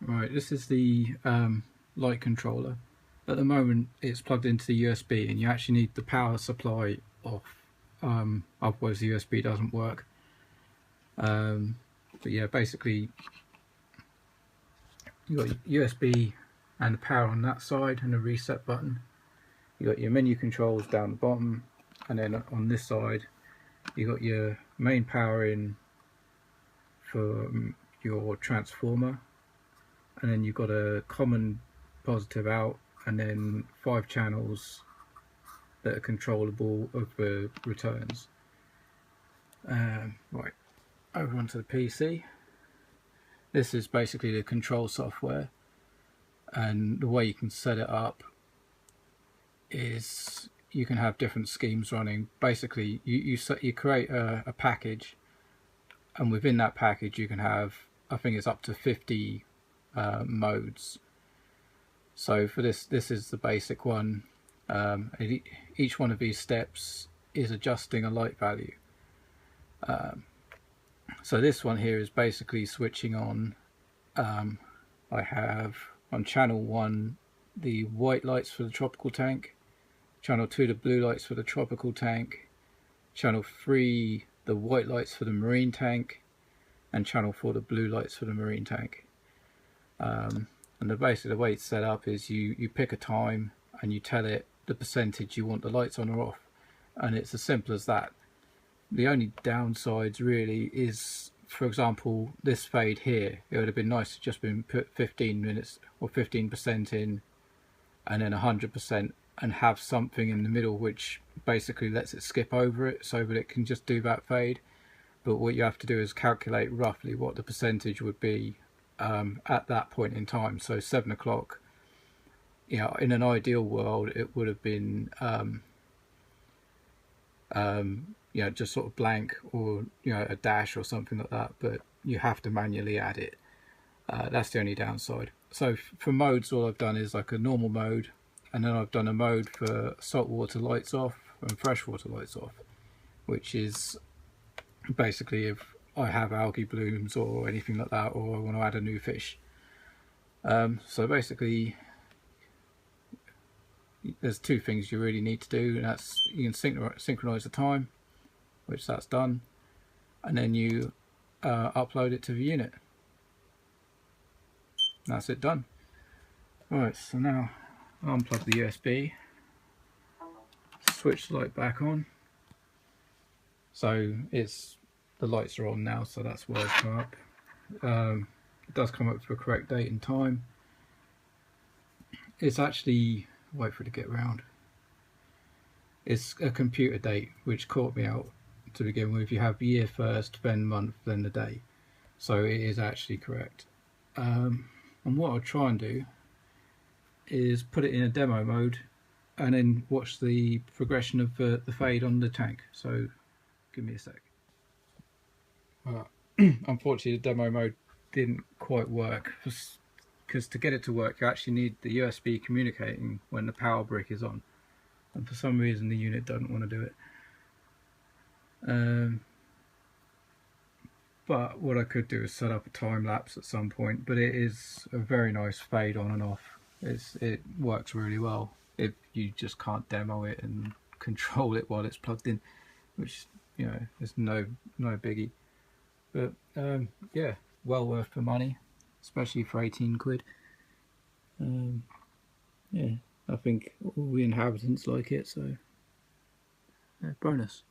Right, this is the light controller. At the moment it's plugged into the USB and you actually need the power supply off, otherwise the USB doesn't work. But yeah, basically you got USB and the power on that side and a reset button. You got your menu controls down the bottom, and then on this side you got your main power in for your transformer, and then you've got a common positive out, and then 5 channels that are controllable of the returns. Right, over onto the PC. This is basically the control software, and the way you can set it up is you can have different schemes running. Basically you create a package, and within that package you can have, I think it's up to 50 modes. So for this is the basic one. Each one of these steps is adjusting a light value. So this one here is basically switching on, I have on channel 1 the white lights for the tropical tank, channel 2 the blue lights for the tropical tank, channel 3 the white lights for the marine tank, and channel 4 the blue lights for the marine tank. And basically the way it's set up is you pick a time and you tell it the percentage you want the lights on or off, and it's as simple as that. The only downsides really is, for example, this fade here, it would have been nice to just been put 15 minutes or 15% in and then 100%, and have something in the middle which basically lets it skip over it so that it can just do that fade. But what you have to do is calculate roughly what the percentage would be at that point in time. So 7 o'clock, you know, in an ideal world it would have been you know, just sort of blank, or you know, a dash or something like that, but you have to manually add it. That's the only downside. So for modes, all I've done is like a normal mode, and then I've done a mode for saltwater lights off and freshwater lights off, which is basically if I have algae blooms or anything like that, or I want to add a new fish. So basically there's 2 things you really need to do, and that's you can synchronize the time, which that's done, and then you upload it to the unit. That's it, done. Alright, so now I'll unplug the USB, switch the light back on. So the lights are on now, so that's why it's come up. It does come up for a correct date and time. It's actually, wait for it to get round, it's a computer date, which caught me out to begin with. You have year first, then month, then the day, so it is actually correct. And what I'll try and do is put it in a demo mode and then watch the progression of the fade on the tank. So give me a sec. Unfortunately the demo mode didn't quite work, because to get it to work you actually need the USB communicating when the power brick is on, and for some reason the unit doesn't want to do it. But what I could do is set up a time lapse at some point, but it is a very nice fade on and off. It works really well if you just can't demo it and control it while it's plugged in, which, you know, is no biggie. But yeah, well worth the money, especially for 18 quid. Yeah, I think all the inhabitants like it, so yeah, bonus.